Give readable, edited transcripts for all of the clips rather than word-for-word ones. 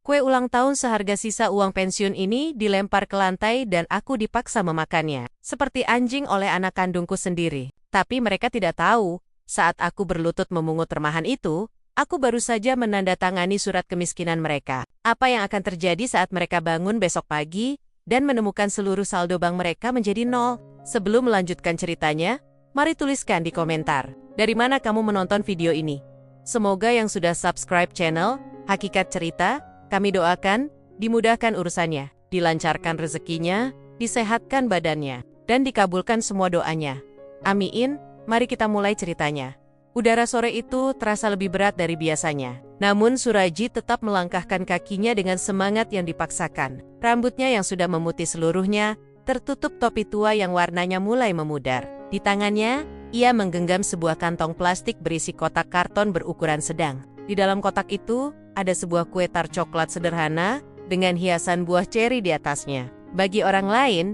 Kue ulang tahun seharga sisa uang pensiun ini dilempar ke lantai dan aku dipaksa memakannya. Seperti anjing oleh anak kandungku sendiri. Tapi mereka tidak tahu, saat aku berlutut memungut remahan itu, aku baru saja menandatangani surat kemiskinan mereka. Apa yang akan terjadi saat mereka bangun besok pagi dan menemukan seluruh saldo bank mereka menjadi nol? Sebelum melanjutkan ceritanya, mari tuliskan di komentar, dari mana kamu menonton video ini? Semoga yang sudah subscribe channel Hakikat Cerita, kami doakan, dimudahkan urusannya, dilancarkan rezekinya, disehatkan badannya, dan dikabulkan semua doanya. Amin, mari kita mulai ceritanya. Udara sore itu terasa lebih berat dari biasanya. Namun Suraji tetap melangkahkan kakinya dengan semangat yang dipaksakan. Rambutnya yang sudah memutih seluruhnya, tertutup topi tua yang warnanya mulai memudar. Di tangannya, ia menggenggam sebuah kantong plastik berisi kotak karton berukuran sedang. Di dalam kotak itu, ada sebuah kue tar coklat sederhana dengan hiasan buah ceri di atasnya. Bagi orang lain,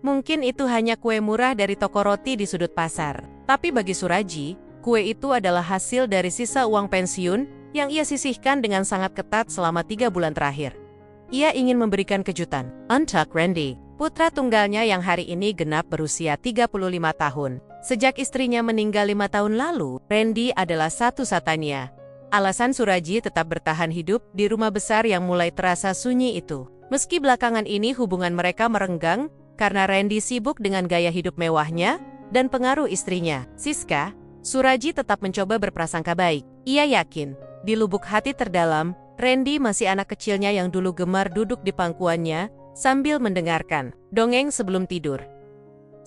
mungkin itu hanya kue murah dari toko roti di sudut pasar. Tapi bagi Suraji, kue itu adalah hasil dari sisa uang pensiun yang ia sisihkan dengan sangat ketat selama 3 bulan terakhir. Ia ingin memberikan kejutan untuk Randy, putra tunggalnya yang hari ini genap berusia 35 tahun. Sejak istrinya meninggal 5 tahun lalu, Randy adalah satu-satunya alasan Suraji tetap bertahan hidup di rumah besar yang mulai terasa sunyi itu. Meski belakangan ini hubungan mereka merenggang karena Randy sibuk dengan gaya hidup mewahnya dan pengaruh istrinya, Siska, Suraji tetap mencoba berprasangka baik. Ia yakin, di lubuk hati terdalam, Randy masih anak kecilnya yang dulu gemar duduk di pangkuannya sambil mendengarkan dongeng sebelum tidur.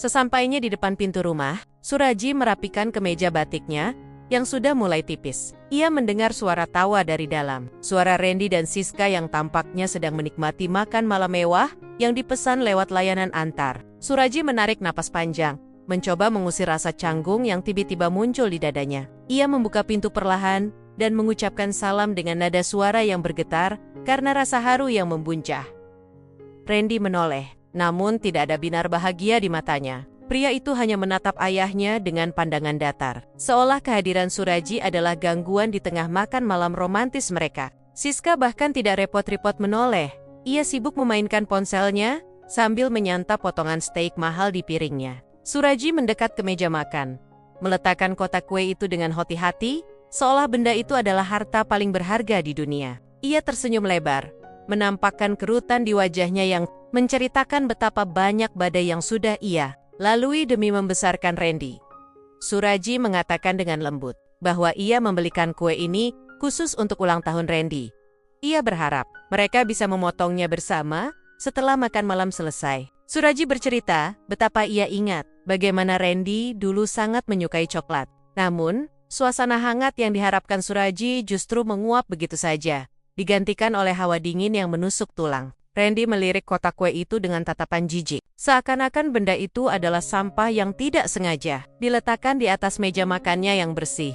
Sesampainya di depan pintu rumah, Suraji merapikan kemeja batiknya yang sudah mulai tipis. Ia mendengar suara tawa dari dalam. Suara Randy dan Siska yang tampaknya sedang menikmati makan malam mewah yang dipesan lewat layanan antar. Suraji menarik napas panjang, mencoba mengusir rasa canggung yang tiba-tiba muncul di dadanya. Ia membuka pintu perlahan dan mengucapkan salam dengan nada suara yang bergetar karena rasa haru yang membuncah. Randy menoleh, namun tidak ada binar bahagia di matanya. Pria itu hanya menatap ayahnya dengan pandangan datar, seolah kehadiran Suraji adalah gangguan di tengah makan malam romantis mereka. Siska bahkan tidak repot-repot menoleh. Ia sibuk memainkan ponselnya sambil menyantap potongan steak mahal di piringnya. Suraji mendekat ke meja makan, meletakkan kotak kue itu dengan hati-hati, seolah benda itu adalah harta paling berharga di dunia. Ia tersenyum lebar, menampakkan kerutan di wajahnya yang menceritakan betapa banyak badai yang sudah ia lalui demi membesarkan Randy. Suraji mengatakan dengan lembut bahwa ia membelikan kue ini khusus untuk ulang tahun Randy. Ia berharap mereka bisa memotongnya bersama setelah makan malam selesai. Suraji bercerita betapa ia ingat bagaimana Randy dulu sangat menyukai coklat. Namun, suasana hangat yang diharapkan Suraji justru menguap begitu saja, digantikan oleh hawa dingin yang menusuk tulang. Randy melirik kotak kue itu dengan tatapan jijik. Seakan-akan benda itu adalah sampah yang tidak sengaja diletakkan di atas meja makannya yang bersih.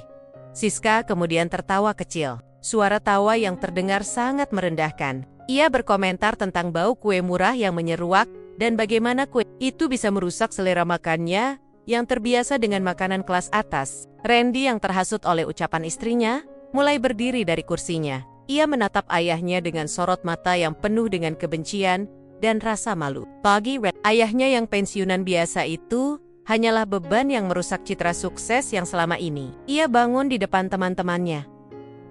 Siska kemudian tertawa kecil. Suara tawa yang terdengar sangat merendahkan. Ia berkomentar tentang bau kue murah yang menyeruak dan bagaimana kue itu bisa merusak selera makannya yang terbiasa dengan makanan kelas atas. Randy yang terhasut oleh ucapan istrinya, mulai berdiri dari kursinya. Ia menatap ayahnya dengan sorot mata yang penuh dengan kebencian dan rasa malu. Bagi Randy, ayahnya yang pensiunan biasa itu hanyalah beban yang merusak citra sukses yang selama ini. Ia bangun di depan teman-temannya.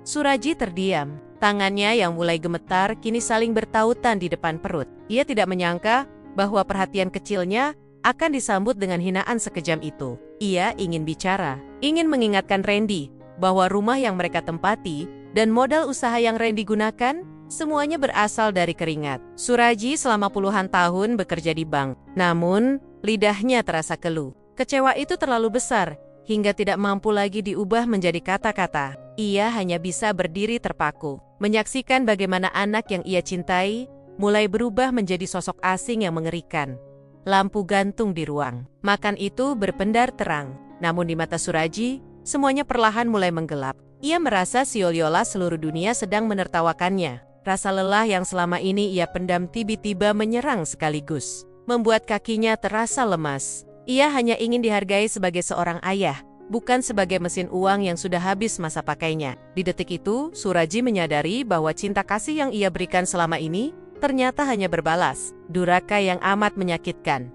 Suraji terdiam. Tangannya yang mulai gemetar kini saling bertautan di depan perut. Ia tidak menyangka bahwa perhatian kecilnya akan disambut dengan hinaan sekejam itu. Ia ingin bicara, ingin mengingatkan Randy bahwa rumah yang mereka tempati dan modal usaha yang Randy gunakan, semuanya berasal dari keringat. Suraji selama puluhan tahun bekerja di bank. Namun, lidahnya terasa keluh. Kecewa itu terlalu besar, hingga tidak mampu lagi diubah menjadi kata-kata. Ia hanya bisa berdiri terpaku, menyaksikan bagaimana anak yang ia cintai, mulai berubah menjadi sosok asing yang mengerikan. Lampu gantung di ruang makan itu berpendar terang. Namun di mata Suraji, semuanya perlahan mulai menggelap. Ia merasa seolah-olah seluruh dunia sedang menertawakannya. Rasa lelah yang selama ini ia pendam tiba-tiba menyerang sekaligus, membuat kakinya terasa lemas. Ia hanya ingin dihargai sebagai seorang ayah, bukan sebagai mesin uang yang sudah habis masa pakainya. Di detik itu, Suraji menyadari bahwa cinta kasih yang ia berikan selama ini ternyata hanya berbalas durhaka yang amat menyakitkan.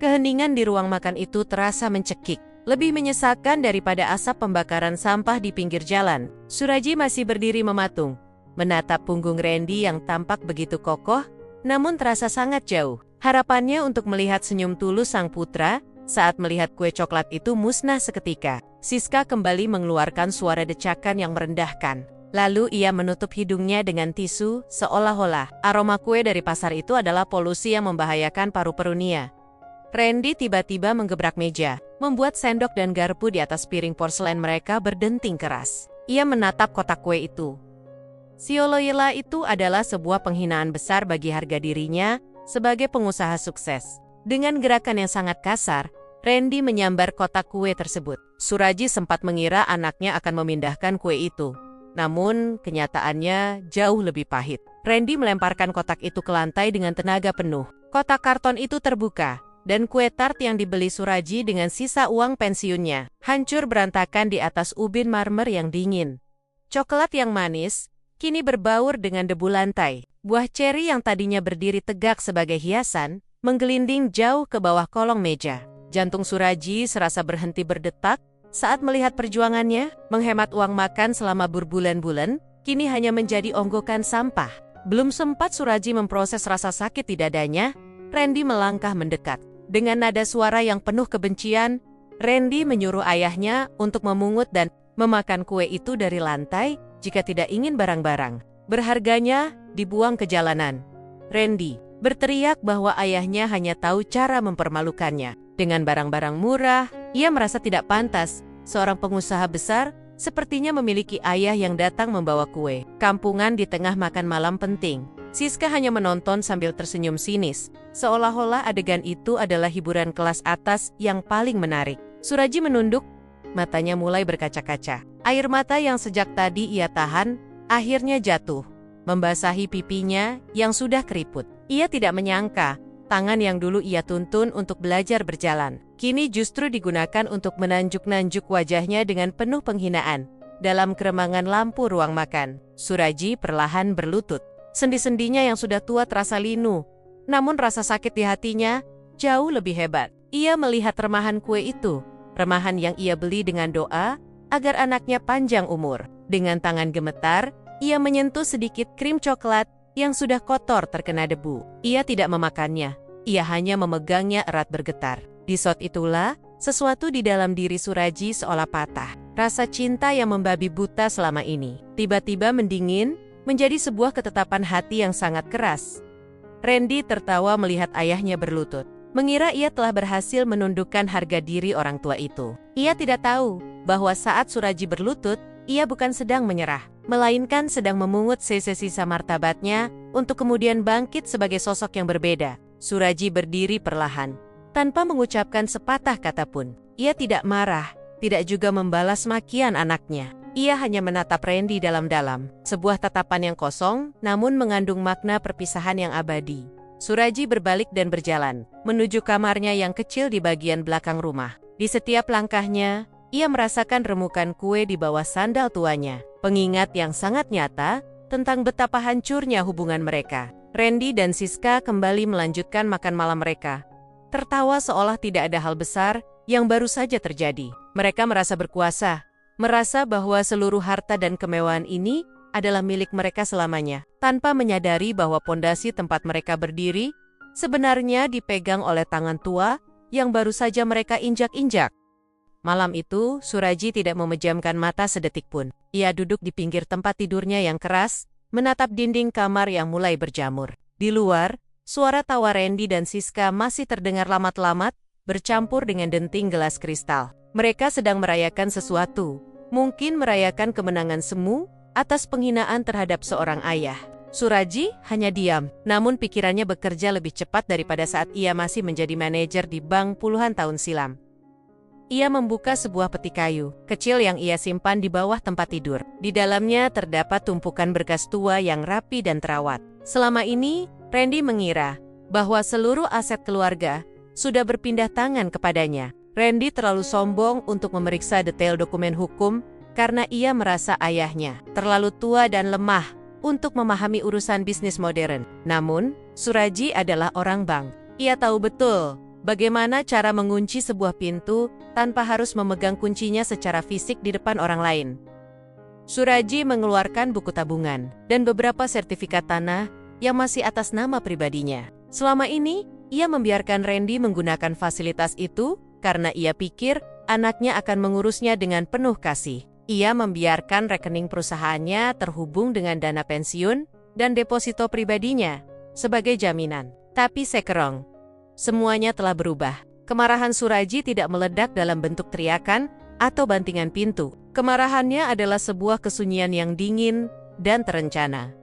Keheningan di ruang makan itu terasa mencekik, lebih menyesakan daripada asap pembakaran sampah di pinggir jalan. Suraji masih berdiri mematung, menatap punggung Randy yang tampak begitu kokoh, namun terasa sangat jauh. Harapannya untuk melihat senyum tulus sang putra saat melihat kue coklat itu musnah seketika. Siska kembali mengeluarkan suara decakan yang merendahkan. Lalu ia menutup hidungnya dengan tisu, seolah-olah aroma kue dari pasar itu adalah polusi yang membahayakan paru-paru Nia. Randy tiba-tiba menggebrak meja, membuat sendok dan garpu di atas piring porselen mereka berdenting keras. Ia menatap kotak kue itu. Sioloyela itu adalah sebuah penghinaan besar bagi harga dirinya sebagai pengusaha sukses. Dengan gerakan yang sangat kasar, Randy menyambar kotak kue tersebut. Suraji sempat mengira anaknya akan memindahkan kue itu. Namun, kenyataannya jauh lebih pahit. Randy melemparkan kotak itu ke lantai dengan tenaga penuh. Kotak karton itu terbuka, dan kue tart yang dibeli Suraji dengan sisa uang pensiunnya hancur berantakan di atas ubin marmer yang dingin. Coklat yang manis kini berbaur dengan debu lantai. Buah ceri yang tadinya berdiri tegak sebagai hiasan menggelinding jauh ke bawah kolong meja. Jantung Suraji serasa berhenti berdetak saat melihat perjuangannya menghemat uang makan selama berbulan-bulan, kini hanya menjadi onggokan sampah. Belum sempat Suraji memproses rasa sakit di dadanya, Randy melangkah mendekat. Dengan nada suara yang penuh kebencian, Randy menyuruh ayahnya untuk memungut dan memakan kue itu dari lantai jika tidak ingin barang-barang berharganya dibuang ke jalanan. Randy berteriak bahwa ayahnya hanya tahu cara mempermalukannya. Dengan barang-barang murah, ia merasa tidak pantas. Seorang pengusaha besar sepertinya memiliki ayah yang datang membawa kue. Kampungan di tengah makan malam penting. Siska hanya menonton sambil tersenyum sinis, seolah-olah adegan itu adalah hiburan kelas atas yang paling menarik. Suraji menunduk, matanya mulai berkaca-kaca. Air mata yang sejak tadi ia tahan, akhirnya jatuh, membasahi pipinya yang sudah keriput. Ia tidak menyangka, tangan yang dulu ia tuntun untuk belajar berjalan, kini justru digunakan untuk menanjuk-nanjuk wajahnya dengan penuh penghinaan. Dalam keremangan lampu ruang makan, Suraji perlahan berlutut. Sendi-sendinya yang sudah tua terasa linu, namun rasa sakit di hatinya jauh lebih hebat. Ia melihat remahan kue itu, remahan yang ia beli dengan doa agar anaknya panjang umur. Dengan tangan gemetar, ia menyentuh sedikit krim coklat yang sudah kotor terkena debu. Ia tidak memakannya, ia hanya memegangnya erat bergetar. Di saat itulah, sesuatu di dalam diri Suraji seolah patah. Rasa cinta yang membabi buta selama ini tiba-tiba mendingin, menjadi sebuah ketetapan hati yang sangat keras. Randy tertawa melihat ayahnya berlutut, mengira ia telah berhasil menundukkan harga diri orang tua itu. Ia tidak tahu bahwa saat Suraji berlutut, ia bukan sedang menyerah, melainkan sedang memungut sisa-sisa martabatnya untuk kemudian bangkit sebagai sosok yang berbeda. Suraji berdiri perlahan, tanpa mengucapkan sepatah kata pun. Ia tidak marah, tidak juga membalas makian anaknya. Ia hanya menatap Randy dalam-dalam, sebuah tatapan yang kosong, namun mengandung makna perpisahan yang abadi. Suraji berbalik dan berjalan, menuju kamarnya yang kecil di bagian belakang rumah. Di setiap langkahnya, ia merasakan remukan kue di bawah sandal tuanya, pengingat yang sangat nyata tentang betapa hancurnya hubungan mereka. Randy dan Siska kembali melanjutkan makan malam mereka, tertawa seolah tidak ada hal besar yang baru saja terjadi. Mereka merasa berkuasa, merasa bahwa seluruh harta dan kemewahan ini adalah milik mereka selamanya, tanpa menyadari bahwa pondasi tempat mereka berdiri sebenarnya dipegang oleh tangan tua yang baru saja mereka injak-injak. Malam itu, Suraji tidak memejamkan mata sedetik pun. Ia duduk di pinggir tempat tidurnya yang keras, menatap dinding kamar yang mulai berjamur. Di luar, suara tawa Randy dan Siska masih terdengar lamat-lamat, bercampur dengan denting gelas kristal. Mereka sedang merayakan sesuatu. Mungkin merayakan kemenangan semu atas penghinaan terhadap seorang ayah. Suraji hanya diam, namun pikirannya bekerja lebih cepat daripada saat ia masih menjadi manajer di bank puluhan tahun silam. Ia membuka sebuah peti kayu kecil yang ia simpan di bawah tempat tidur. Di dalamnya terdapat tumpukan berkas tua yang rapi dan terawat. Selama ini, Randy mengira bahwa seluruh aset keluarga sudah berpindah tangan kepadanya. Randy terlalu sombong untuk memeriksa detail dokumen hukum karena ia merasa ayahnya terlalu tua dan lemah untuk memahami urusan bisnis modern. Namun, Suraji adalah orang bank. Ia tahu betul bagaimana cara mengunci sebuah pintu tanpa harus memegang kuncinya secara fisik di depan orang lain. Suraji mengeluarkan buku tabungan dan beberapa sertifikat tanah yang masih atas nama pribadinya. Selama ini, ia membiarkan Randy menggunakan fasilitas itu karena ia pikir anaknya akan mengurusnya dengan penuh kasih. Ia membiarkan rekening perusahaannya terhubung dengan dana pensiun dan deposito pribadinya sebagai jaminan. Tapi sekarang, semuanya telah berubah. Kemarahan Suraji tidak meledak dalam bentuk teriakan atau bantingan pintu. Kemarahannya adalah sebuah kesunyian yang dingin dan terencana.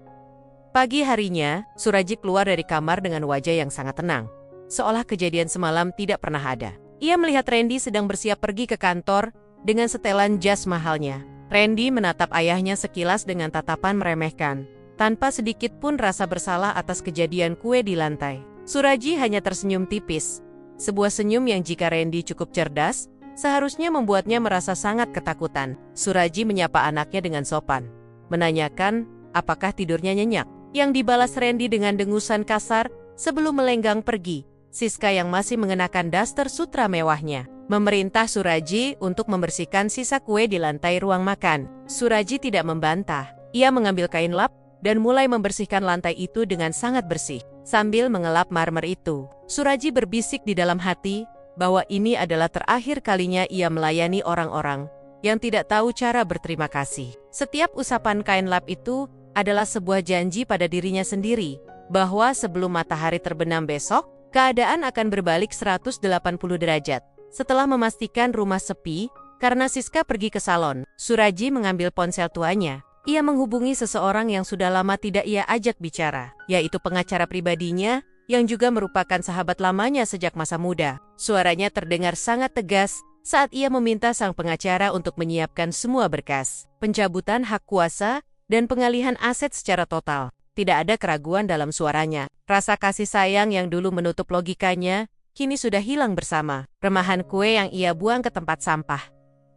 Pagi harinya, Suraji keluar dari kamar dengan wajah yang sangat tenang, seolah kejadian semalam tidak pernah ada. Ia melihat Randy sedang bersiap pergi ke kantor dengan setelan jas mahalnya. Randy menatap ayahnya sekilas dengan tatapan meremehkan, tanpa sedikit pun rasa bersalah atas kejadian kue di lantai. Suraji hanya tersenyum tipis, sebuah senyum yang jika Randy cukup cerdas, seharusnya membuatnya merasa sangat ketakutan. Suraji menyapa anaknya dengan sopan, menanyakan apakah tidurnya nyenyak. Yang dibalas Randy dengan dengusan kasar sebelum melenggang pergi. Siska yang masih mengenakan daster sutra mewahnya memerintah Suraji untuk membersihkan sisa kue di lantai ruang makan. Suraji tidak membantah. Ia mengambil kain lap dan mulai membersihkan lantai itu dengan sangat bersih. Sambil mengelap marmer itu, Suraji berbisik di dalam hati bahwa ini adalah terakhir kalinya ia melayani orang-orang yang tidak tahu cara berterima kasih. Setiap usapan kain lap itu adalah sebuah janji pada dirinya sendiri bahwa sebelum matahari terbenam besok, keadaan akan berbalik 180 derajat. Setelah memastikan rumah sepi, karena Siska pergi ke salon, Suraji mengambil ponsel tuanya. Ia menghubungi seseorang yang sudah lama tidak ia ajak bicara, yaitu pengacara pribadinya, yang juga merupakan sahabat lamanya sejak masa muda. Suaranya terdengar sangat tegas saat ia meminta sang pengacara untuk menyiapkan semua berkas, pencabutan hak kuasa, dan pengalihan aset secara total. Tidak ada keraguan dalam suaranya. Rasa kasih sayang yang dulu menutup logikanya, kini sudah hilang bersama remahan kue yang ia buang ke tempat sampah.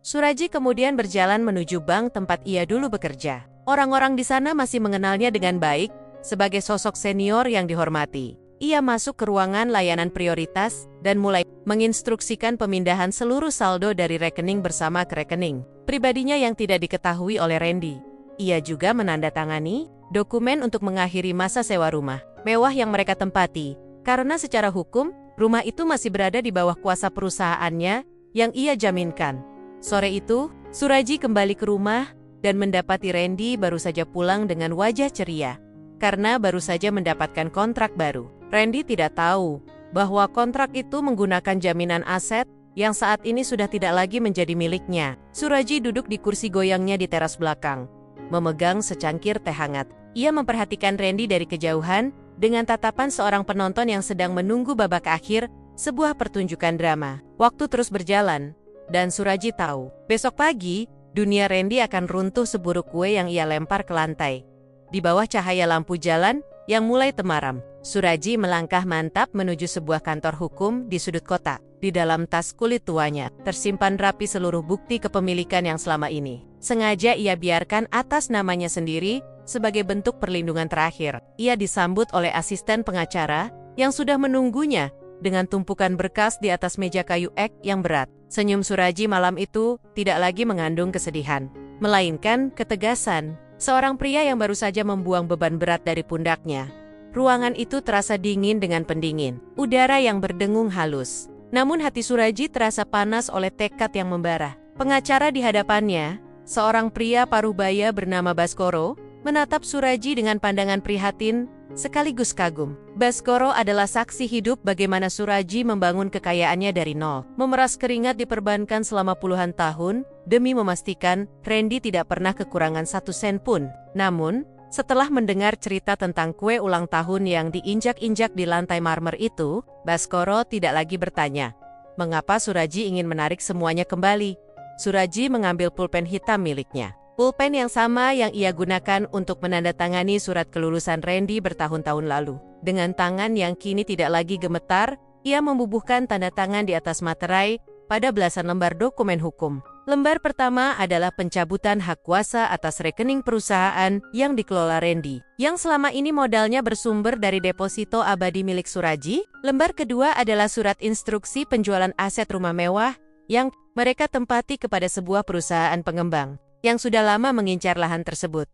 Suraji kemudian berjalan menuju bank tempat ia dulu bekerja. Orang-orang di sana masih mengenalnya dengan baik, sebagai sosok senior yang dihormati. Ia masuk ke ruangan layanan prioritas, dan mulai menginstruksikan pemindahan seluruh saldo dari rekening bersama ke rekening pribadinya yang tidak diketahui oleh Randy. Ia juga menandatangani dokumen untuk mengakhiri masa sewa rumah mewah yang mereka tempati, karena secara hukum, rumah itu masih berada di bawah kuasa perusahaannya yang ia jaminkan. Sore itu, Suraji kembali ke rumah dan mendapati Randy baru saja pulang dengan wajah ceria, karena baru saja mendapatkan kontrak baru. Randy tidak tahu bahwa kontrak itu menggunakan jaminan aset yang saat ini sudah tidak lagi menjadi miliknya. Suraji duduk di kursi goyangnya di teras belakang, memegang secangkir teh hangat. Ia memperhatikan Randy dari kejauhan dengan tatapan seorang penonton yang sedang menunggu babak akhir sebuah pertunjukan drama. Waktu terus berjalan, dan Suraji tahu, besok pagi, dunia Randy akan runtuh seburuk kue yang ia lempar ke lantai. Di bawah cahaya lampu jalan yang mulai temaram, Suraji melangkah mantap menuju sebuah kantor hukum di sudut kota. Di dalam tas kulit tuanya, tersimpan rapi seluruh bukti kepemilikan yang selama ini sengaja ia biarkan atas namanya sendiri sebagai bentuk perlindungan terakhir. Ia disambut oleh asisten pengacara yang sudah menunggunya dengan tumpukan berkas di atas meja kayu ek yang berat. Senyum Suraji malam itu tidak lagi mengandung kesedihan, melainkan ketegasan. Seorang pria yang baru saja membuang beban berat dari pundaknya. Ruangan itu terasa dingin dengan pendingin, udara yang berdengung halus. Namun hati Suraji terasa panas oleh tekad yang membara. Pengacara di hadapannya, seorang pria parubaya bernama Baskoro, menatap Suraji dengan pandangan prihatin sekaligus kagum. Baskoro adalah saksi hidup bagaimana Suraji membangun kekayaannya dari nol, memeras keringat di perbankan selama puluhan tahun, demi memastikan Randy tidak pernah kekurangan 1 sen pun. Namun, setelah mendengar cerita tentang kue ulang tahun yang diinjak-injak di lantai marmer itu, Baskoro tidak lagi bertanya mengapa Suraji ingin menarik semuanya kembali. Suraji mengambil pulpen hitam miliknya. Pulpen yang sama yang ia gunakan untuk menandatangani surat kelulusan Randy bertahun-tahun lalu. Dengan tangan yang kini tidak lagi gemetar, ia membubuhkan tanda tangan di atas materai pada belasan lembar dokumen hukum. Lembar pertama adalah pencabutan hak kuasa atas rekening perusahaan yang dikelola Randy, yang selama ini modalnya bersumber dari deposito abadi milik Suraji. Lembar kedua adalah surat instruksi penjualan aset rumah mewah yang mereka tempati kepada sebuah perusahaan pengembang yang sudah lama mengincar lahan tersebut.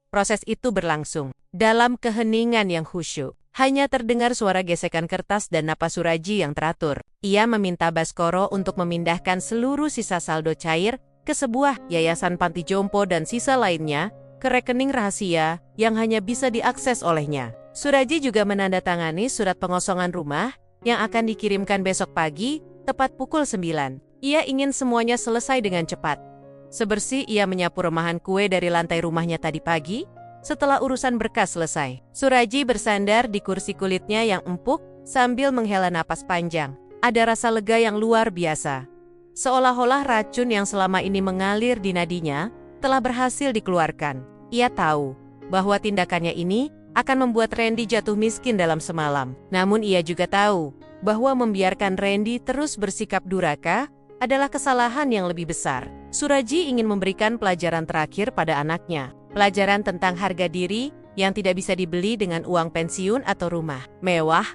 Proses itu berlangsung dalam keheningan yang khusyuk. Hanya terdengar suara gesekan kertas dan napas Suraji yang teratur. Ia meminta Baskoro untuk memindahkan seluruh sisa saldo cair ke sebuah yayasan panti jompo dan sisa lainnya ke rekening rahasia yang hanya bisa diakses olehnya. Suraji juga menandatangani surat pengosongan rumah yang akan dikirimkan besok pagi, tepat pukul 9. Ia ingin semuanya selesai dengan cepat. Sebersih ia menyapu remahan kue dari lantai rumahnya tadi pagi. Setelah urusan berkas selesai, Suraji bersandar di kursi kulitnya yang empuk sambil menghela napas panjang. Ada rasa lega yang luar biasa. Seolah-olah racun yang selama ini mengalir di nadinya telah berhasil dikeluarkan. Ia tahu bahwa tindakannya ini akan membuat Randy jatuh miskin dalam semalam. Namun ia juga tahu bahwa membiarkan Randy terus bersikap durhaka adalah kesalahan yang lebih besar. Suraji ingin memberikan pelajaran terakhir pada anaknya. Pelajaran tentang harga diri yang tidak bisa dibeli dengan uang pensiun atau rumah mewah.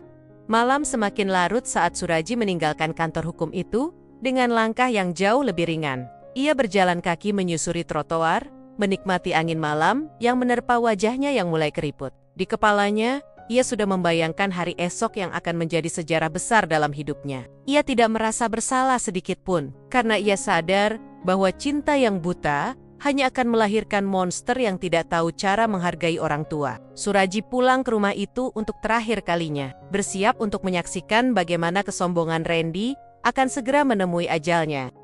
Malam semakin larut saat Suraji meninggalkan kantor hukum itu dengan langkah yang jauh lebih ringan. Ia berjalan kaki menyusuri trotoar, menikmati angin malam yang menerpa wajahnya yang mulai keriput. Di kepalanya, ia sudah membayangkan hari esok yang akan menjadi sejarah besar dalam hidupnya. Ia tidak merasa bersalah sedikit pun, karena ia sadar bahwa cinta yang buta hanya akan melahirkan monster yang tidak tahu cara menghargai orang tua. Suraji pulang ke rumah itu untuk terakhir kalinya, bersiap untuk menyaksikan bagaimana kesombongan Randy akan segera menemui ajalnya.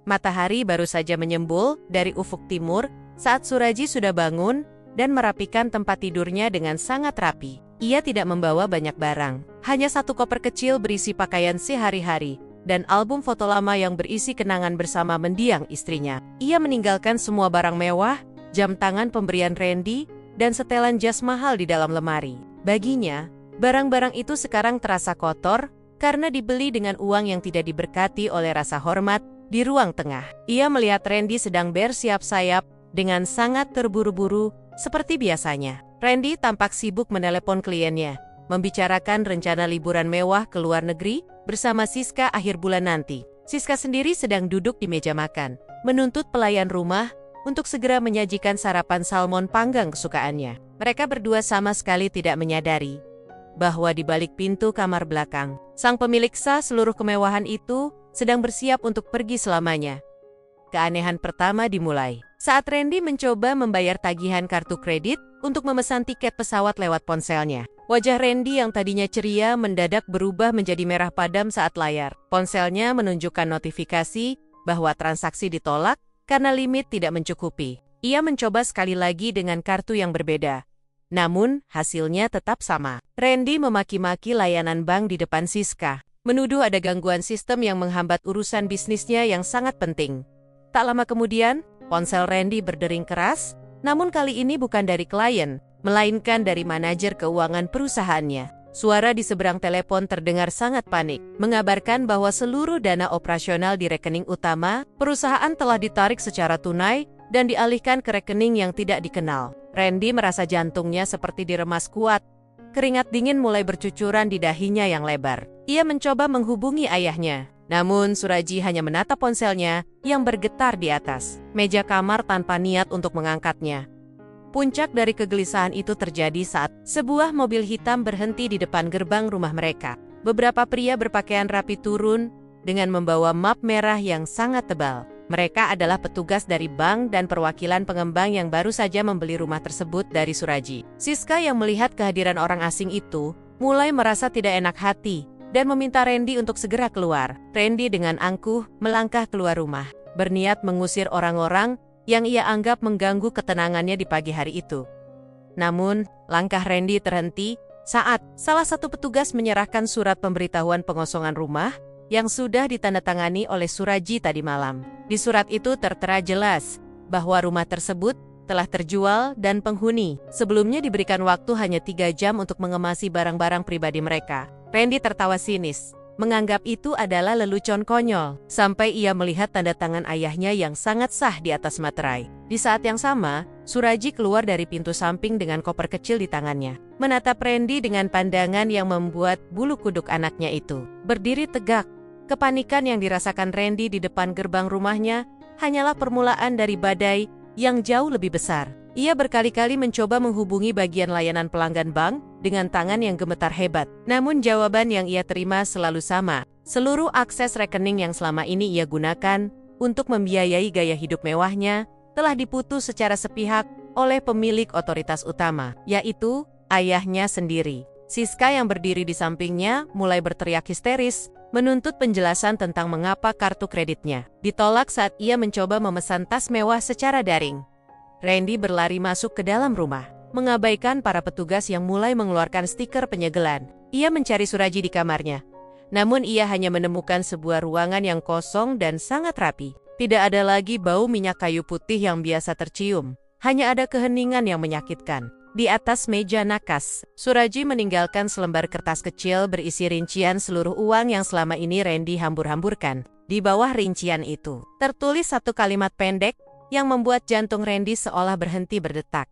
Matahari baru saja menyembul dari ufuk timur saat Suraji sudah bangun dan merapikan tempat tidurnya dengan sangat rapi. Ia tidak membawa banyak barang, hanya satu koper kecil berisi pakaian sehari-hari dan album foto lama yang berisi kenangan bersama mendiang istrinya. Ia meninggalkan semua barang mewah, jam tangan pemberian Randy, dan setelan jas mahal di dalam lemari. Baginya, barang-barang itu sekarang terasa kotor karena dibeli dengan uang yang tidak diberkati oleh rasa hormat di ruang tengah. Ia melihat Randy sedang bersiap sayap dengan sangat terburu-buru seperti biasanya. Randy tampak sibuk menelepon kliennya, membicarakan rencana liburan mewah ke luar negeri bersama Siska akhir bulan nanti. Siska sendiri sedang duduk di meja makan, menuntut pelayan rumah untuk segera menyajikan sarapan salmon panggang kesukaannya. Mereka berdua sama sekali tidak menyadari bahwa di balik pintu kamar belakang, sang pemilik sah seluruh kemewahan itu sedang bersiap untuk pergi selamanya. Keanehan pertama dimulai saat Randy mencoba membayar tagihan kartu kredit untuk memesan tiket pesawat lewat ponselnya. Wajah Randy yang tadinya ceria mendadak berubah menjadi merah padam saat layar ponselnya menunjukkan notifikasi bahwa transaksi ditolak karena limit tidak mencukupi. Ia mencoba sekali lagi dengan kartu yang berbeda. Namun, hasilnya tetap sama. Randy memaki-maki layanan bank di depan Siska, menuduh ada gangguan sistem yang menghambat urusan bisnisnya yang sangat penting. Tak lama kemudian, ponsel Randy berdering keras, namun kali ini bukan dari klien, melainkan dari manajer keuangan perusahaannya. Suara di seberang telepon terdengar sangat panik, mengabarkan bahwa seluruh dana operasional di rekening utama perusahaan telah ditarik secara tunai dan dialihkan ke rekening yang tidak dikenal. Randy merasa jantungnya seperti diremas kuat. Keringat dingin mulai bercucuran di dahinya yang lebar. Ia mencoba menghubungi ayahnya. Namun Suraji hanya menatap ponselnya yang bergetar di atas meja kamar tanpa niat untuk mengangkatnya. Puncak dari kegelisahan itu terjadi saat sebuah mobil hitam berhenti di depan gerbang rumah mereka. Beberapa pria berpakaian rapi turun dengan membawa map merah yang sangat tebal. Mereka adalah petugas dari bank dan perwakilan pengembang yang baru saja membeli rumah tersebut dari Suraji. Siska yang melihat kehadiran orang asing itu mulai merasa tidak enak hati dan meminta Randy untuk segera keluar. Randy dengan angkuh melangkah keluar rumah, berniat mengusir orang-orang yang ia anggap mengganggu ketenangannya di pagi hari itu. Namun, langkah Randy terhenti saat salah satu petugas menyerahkan surat pemberitahuan pengosongan rumah yang sudah ditandatangani oleh Suraji tadi malam. Di surat itu tertera jelas bahwa rumah tersebut telah terjual dan penghuni sebelumnya diberikan waktu hanya 3 jam untuk mengemasi barang-barang pribadi mereka. Randy tertawa sinis. menganggap itu adalah lelucon konyol, sampai ia melihat tanda tangan ayahnya yang sangat sah di atas materai. Di saat yang sama, Suraji keluar dari pintu samping dengan koper kecil di tangannya, menatap Randy dengan pandangan yang membuat bulu kuduk anaknya itu berdiri tegak. Kepanikan yang dirasakan Randy di depan gerbang rumahnya hanyalah permulaan dari badai yang jauh lebih besar. Ia berkali-kali mencoba menghubungi bagian layanan pelanggan bank dengan tangan yang gemetar hebat. Namun jawaban yang ia terima selalu sama. Seluruh akses rekening yang selama ini ia gunakan untuk membiayai gaya hidup mewahnya telah diputus secara sepihak oleh pemilik otoritas utama, yaitu ayahnya sendiri. Siska yang berdiri di sampingnya mulai berteriak histeris, menuntut penjelasan tentang mengapa kartu kreditnya ditolak saat ia mencoba memesan tas mewah secara daring. Randy berlari masuk ke dalam rumah, mengabaikan para petugas yang mulai mengeluarkan stiker penyegelan. Ia mencari Suraji di kamarnya, namun ia hanya menemukan sebuah ruangan yang kosong dan sangat rapi. Tidak ada lagi bau minyak kayu putih yang biasa tercium, hanya ada keheningan yang menyakitkan. Di atas meja nakas, Suraji meninggalkan selembar kertas kecil berisi rincian seluruh uang yang selama ini Randy hambur-hamburkan. Di bawah rincian itu, tertulis satu kalimat pendek yang membuat jantung Randy seolah berhenti berdetak.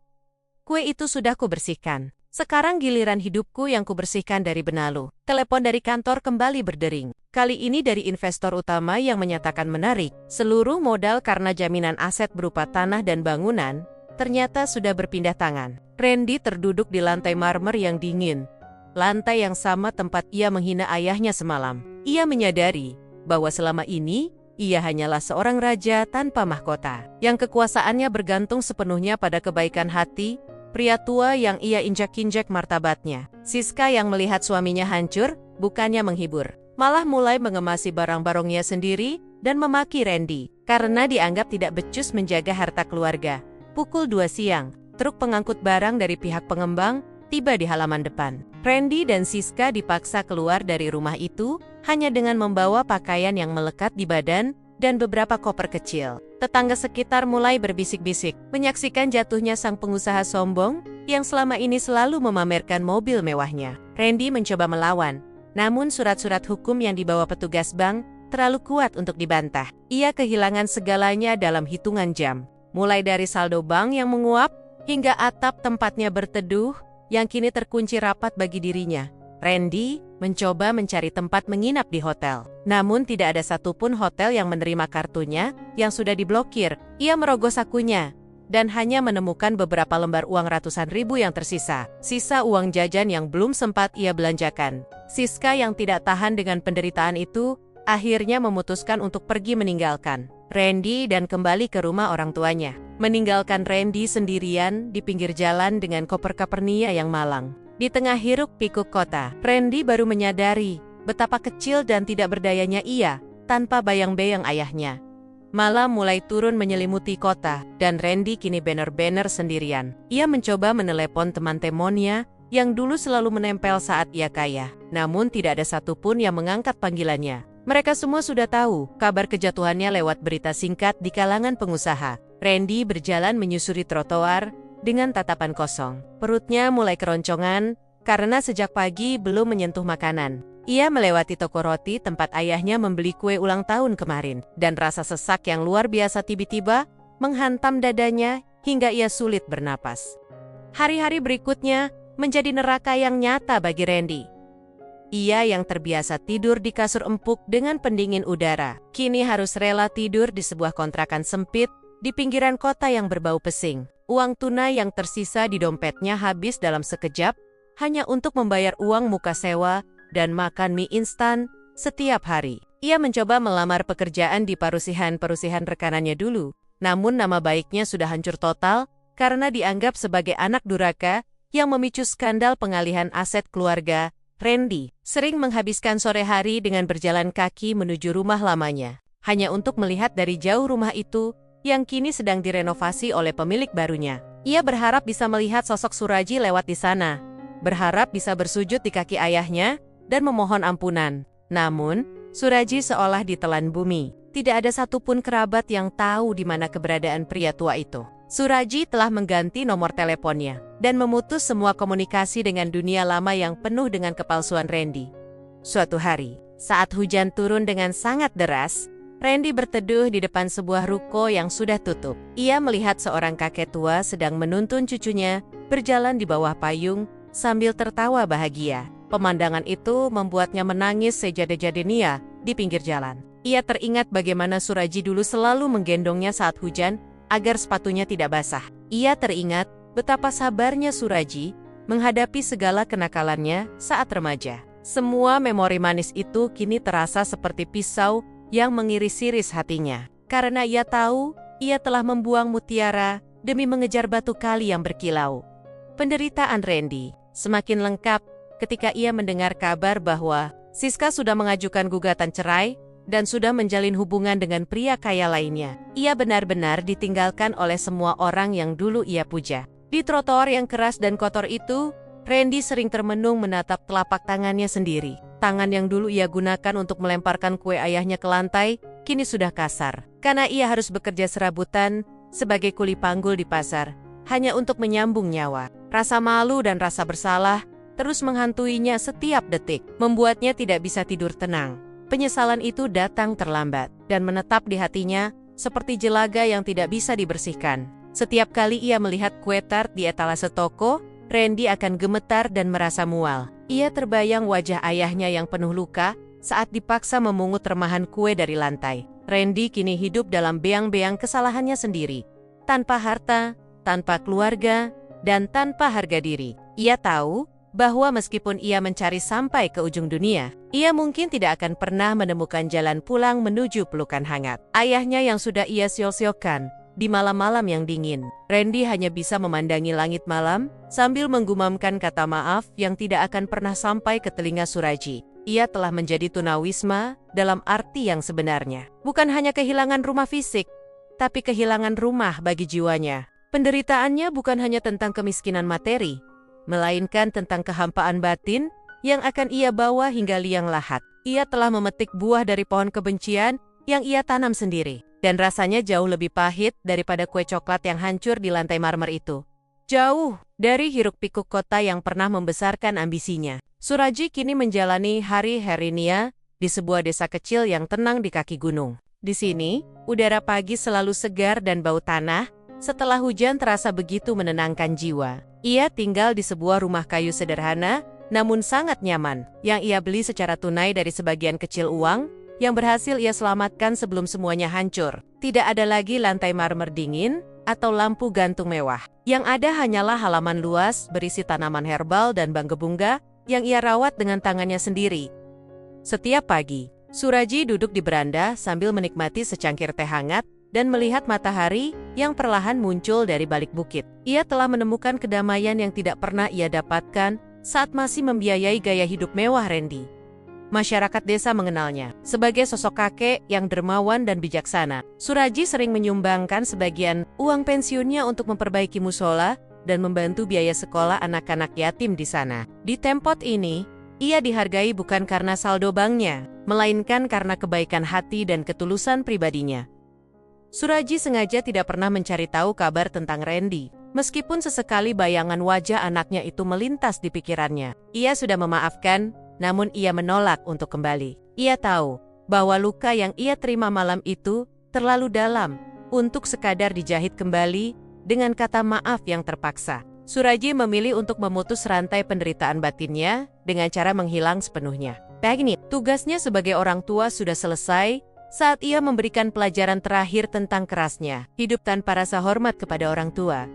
Kue itu sudah kubersihkan. Sekarang giliran hidupku yang kubersihkan dari benalu. Telepon dari kantor kembali berdering. Kali ini dari investor utama yang menyatakan menarik seluruh modal karena jaminan aset berupa tanah dan bangunan ternyata sudah berpindah tangan. Randy terduduk di lantai marmer yang dingin. Lantai yang sama tempat ia menghina ayahnya semalam. Ia menyadari bahwa selama ini ia hanyalah seorang raja tanpa mahkota, yang kekuasaannya bergantung sepenuhnya pada kebaikan hati pria tua yang ia injak-injak martabatnya. Siska yang melihat suaminya hancur, bukannya menghibur, malah mulai mengemasi barang-barangnya sendiri dan memaki Randy, karena dianggap tidak becus menjaga harta keluarga. Pukul 2 siang, truk pengangkut barang dari pihak pengembang tiba di halaman depan. Randy dan Siska dipaksa keluar dari rumah itu hanya dengan membawa pakaian yang melekat di badan dan beberapa koper kecil. Tetangga sekitar mulai berbisik-bisik, menyaksikan jatuhnya sang pengusaha sombong yang selama ini selalu memamerkan mobil mewahnya. Randy mencoba melawan, namun surat-surat hukum yang dibawa petugas bank terlalu kuat untuk dibantah. Ia kehilangan segalanya dalam hitungan jam, mulai dari saldo bank yang menguap hingga atap tempatnya berteduh yang kini terkunci rapat bagi dirinya. Randy mencoba mencari tempat menginap di hotel. Namun tidak ada satupun hotel yang menerima kartunya yang sudah diblokir. Ia merogoh sakunya dan hanya menemukan beberapa lembar uang ratusan ribu yang tersisa. Sisa uang jajan yang belum sempat ia belanjakan. Siska yang tidak tahan dengan penderitaan itu akhirnya memutuskan untuk pergi meninggalkan Randy dan kembali ke rumah orang tuanya. Meninggalkan Randy sendirian di pinggir jalan dengan koper Kapernia yang malang. Di tengah hiruk pikuk kota, Randy baru menyadari betapa kecil dan tidak berdayanya ia tanpa bayang-bayang ayahnya. Malam mulai turun menyelimuti kota dan Randy kini benar-benar sendirian. Ia mencoba menelepon teman temonnya yang dulu selalu menempel saat ia kaya, namun tidak ada satupun yang mengangkat panggilannya. Mereka semua sudah tahu kabar kejatuhannya lewat berita singkat di kalangan pengusaha. Randy berjalan menyusuri trotoar dengan tatapan kosong. Perutnya mulai keroncongan karena sejak pagi belum menyentuh makanan. Ia melewati toko roti tempat ayahnya membeli kue ulang tahun kemarin, dan rasa sesak yang luar biasa tiba-tiba menghantam dadanya hingga ia sulit bernapas. Hari-hari berikutnya menjadi neraka yang nyata bagi Randy. Ia yang terbiasa tidur di kasur empuk dengan pendingin udara, kini harus rela tidur di sebuah kontrakan sempit di pinggiran kota yang berbau pesing. Uang tunai yang tersisa di dompetnya habis dalam sekejap, hanya untuk membayar uang muka sewa dan makan mie instan setiap hari. Ia mencoba melamar pekerjaan di parusihan-parusihan rekanannya dulu, namun nama baiknya sudah hancur total karena dianggap sebagai anak durhaka yang memicu skandal pengalihan aset keluarga. Randy sering menghabiskan sore hari dengan berjalan kaki menuju rumah lamanya, hanya untuk melihat dari jauh rumah itu yang kini sedang direnovasi oleh pemilik barunya. Ia berharap bisa melihat sosok Suraji lewat di sana, berharap bisa bersujud di kaki ayahnya dan memohon ampunan. Namun, Suraji seolah ditelan bumi. Tidak ada satupun kerabat yang tahu di mana keberadaan pria tua itu. Suraji telah mengganti nomor teleponnya dan memutus semua komunikasi dengan dunia lama yang penuh dengan kepalsuan Randy. Suatu hari, Saat hujan turun dengan sangat deras, Randy berteduh di depan sebuah ruko yang sudah tutup. Ia melihat seorang kakek tua sedang menuntun cucunya berjalan di bawah payung sambil tertawa bahagia. Pemandangan itu membuatnya menangis sejadi-jadinya di pinggir jalan. Ia teringat bagaimana Suraji dulu selalu menggendongnya saat hujan agar sepatunya tidak basah. Ia teringat betapa sabarnya Suraji menghadapi segala kenakalannya saat remaja. Semua memori manis itu kini terasa seperti pisau yang mengiris-iris hatinya. Karena ia tahu, ia telah membuang mutiara demi mengejar batu kali yang berkilau. Penderitaan Randy semakin lengkap ketika ia mendengar kabar bahwa Siska sudah mengajukan gugatan cerai dan sudah menjalin hubungan dengan pria kaya lainnya. Ia benar-benar ditinggalkan oleh semua orang yang dulu ia puja. Di trotoar yang keras dan kotor itu, Randy sering termenung menatap telapak tangannya sendiri. Tangan yang dulu ia gunakan untuk melemparkan kue ayahnya ke lantai, kini sudah kasar. Karena ia harus bekerja serabutan sebagai kuli panggul di pasar, hanya untuk menyambung nyawa. Rasa malu dan rasa bersalah terus menghantuinya setiap detik, membuatnya tidak bisa tidur tenang. Penyesalan itu datang terlambat, dan menetap di hatinya seperti jelaga yang tidak bisa dibersihkan. Setiap kali ia melihat kue tart di etalase toko, Randy akan gemetar dan merasa mual. Ia terbayang wajah ayahnya yang penuh luka saat dipaksa memungut remahan kue dari lantai. Randy kini hidup dalam beang-beang kesalahannya sendiri. Tanpa harta, tanpa keluarga, dan tanpa harga diri. Ia tahu bahwa meskipun ia mencari sampai ke ujung dunia, ia mungkin tidak akan pernah menemukan jalan pulang menuju pelukan hangat ayahnya yang sudah ia siok-siokkan di malam-malam yang dingin. Randy hanya bisa memandangi langit malam sambil menggumamkan kata maaf yang tidak akan pernah sampai ke telinga Suraji. Ia telah menjadi tunawisma dalam arti yang sebenarnya. Bukan hanya kehilangan rumah fisik, tapi kehilangan rumah bagi jiwanya. Penderitaannya bukan hanya tentang kemiskinan materi, melainkan tentang kehampaan batin yang akan ia bawa hingga liang lahat. Ia telah memetik buah dari pohon kebencian yang ia tanam sendiri. Dan rasanya jauh lebih pahit daripada kue coklat yang hancur di lantai marmer itu. Jauh dari hiruk-pikuk kota yang pernah membesarkan ambisinya, Suraji kini menjalani hari-harinya di sebuah desa kecil yang tenang di kaki gunung. Di sini, udara pagi selalu segar dan bau tanah, setelah hujan terasa begitu menenangkan jiwa. Ia tinggal di sebuah rumah kayu sederhana, namun sangat nyaman, yang ia beli secara tunai dari sebagian kecil uang yang berhasil ia selamatkan sebelum semuanya hancur. Tidak ada lagi lantai marmer dingin atau lampu gantung mewah. Yang ada hanyalah halaman luas berisi tanaman herbal dan banggebunga yang ia rawat dengan tangannya sendiri. Setiap pagi, Suraji duduk di beranda sambil menikmati secangkir teh hangat dan melihat matahari yang perlahan muncul dari balik bukit. Ia telah menemukan kedamaian yang tidak pernah ia dapatkan saat masih membiayai gaya hidup mewah Randy. Masyarakat desa mengenalnya sebagai sosok kakek yang dermawan dan bijaksana. Suraji sering menyumbangkan sebagian uang pensiunnya untuk memperbaiki musola dan membantu biaya sekolah anak-anak yatim di sana. Di tempat ini, ia dihargai bukan karena saldo banknya, melainkan karena kebaikan hati dan ketulusan pribadinya. Suraji sengaja tidak pernah mencari tahu kabar tentang Randy. Meskipun sesekali bayangan wajah anaknya itu melintas di pikirannya. Ia sudah memaafkan, namun ia menolak untuk kembali. Ia tahu bahwa luka yang ia terima malam itu terlalu dalam untuk sekadar dijahit kembali dengan kata maaf yang terpaksa. Suraji memilih untuk memutus rantai penderitaan batinnya dengan cara menghilang sepenuhnya. Begini, tugasnya sebagai orang tua sudah selesai saat ia memberikan pelajaran terakhir tentang kerasnya hidup tanpa rasa hormat kepada orang tua.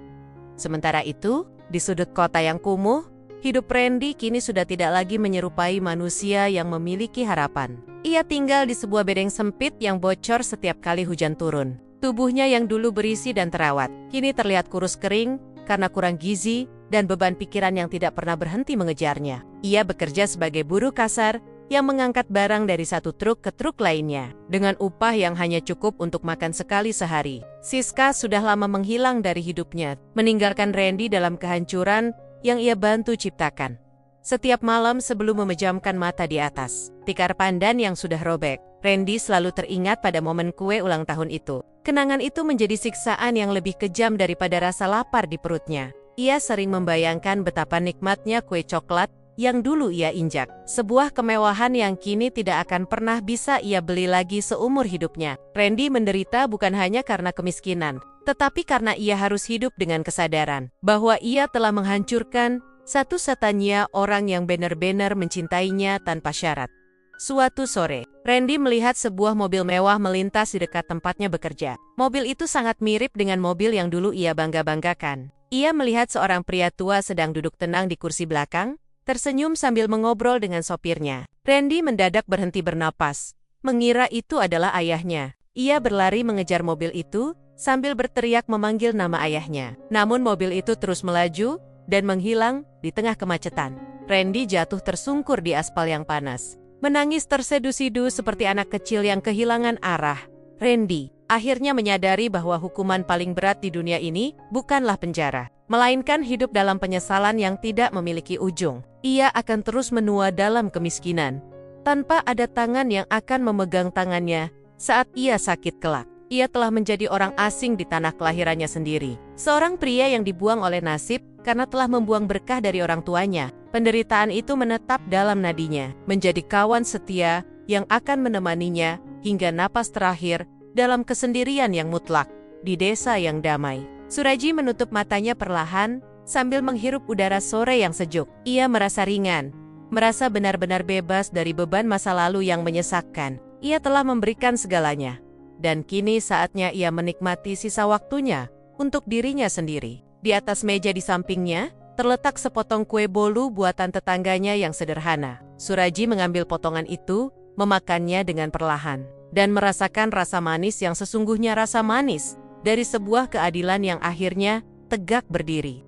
Sementara itu, di sudut kota yang kumuh, hidup Randy kini sudah tidak lagi menyerupai manusia yang memiliki harapan. Ia tinggal di sebuah bedeng sempit yang bocor setiap kali hujan turun. Tubuhnya yang dulu berisi dan terawat, kini terlihat kurus kering karena kurang gizi dan beban pikiran yang tidak pernah berhenti mengejarnya. Ia bekerja sebagai buruh kasar yang mengangkat barang dari satu truk ke truk lainnya, dengan upah yang hanya cukup untuk makan sekali sehari. Siska sudah lama menghilang dari hidupnya, meninggalkan Randy dalam kehancuran yang ia bantu ciptakan. Setiap malam sebelum memejamkan mata di atas tikar pandan yang sudah robek, Randy selalu teringat pada momen kue ulang tahun itu. Kenangan itu menjadi siksaan yang lebih kejam daripada rasa lapar di perutnya. Ia sering membayangkan betapa nikmatnya kue coklat yang dulu ia injak. Sebuah kemewahan yang kini tidak akan pernah bisa ia beli lagi seumur hidupnya. Randy menderita bukan hanya karena kemiskinan, tetapi karena ia harus hidup dengan kesadaran bahwa ia telah menghancurkan satu-satunya orang yang benar-benar mencintainya tanpa syarat. Suatu sore, Randy melihat sebuah mobil mewah melintas di dekat tempatnya bekerja. Mobil itu sangat mirip dengan mobil yang dulu ia bangga-banggakan. Ia melihat seorang pria tua sedang duduk tenang di kursi belakang, tersenyum sambil mengobrol dengan sopirnya. Randy mendadak berhenti bernapas, mengira itu adalah ayahnya. Ia berlari mengejar mobil itu, sambil berteriak memanggil nama ayahnya. Namun mobil itu terus melaju, dan menghilang di tengah kemacetan. Randy jatuh tersungkur di aspal yang panas. Menangis tersedu-sedu seperti anak kecil yang kehilangan arah. Randy akhirnya menyadari bahwa hukuman paling berat di dunia ini bukanlah penjara, melainkan hidup dalam penyesalan yang tidak memiliki ujung. Ia akan terus menua dalam kemiskinan, tanpa ada tangan yang akan memegang tangannya saat ia sakit kelak. Ia telah menjadi orang asing di tanah kelahirannya sendiri. Seorang pria yang dibuang oleh nasib karena telah membuang berkah dari orang tuanya. Penderitaan itu menetap dalam nadinya, menjadi kawan setia yang akan menemaninya hingga napas terakhir dalam kesendirian yang mutlak di desa yang damai. Suraji menutup matanya perlahan sambil menghirup udara sore yang sejuk. Ia merasa ringan, merasa benar-benar bebas dari beban masa lalu yang menyesakkan. Ia telah memberikan segalanya, dan kini saatnya ia menikmati sisa waktunya untuk dirinya sendiri. Di atas meja di sampingnya, terletak sepotong kue bolu buatan tetangganya yang sederhana. Suraji mengambil potongan itu, memakannya dengan perlahan, dan merasakan rasa manis yang sesungguhnya rasa manis dari sebuah keadilan yang akhirnya tegak berdiri.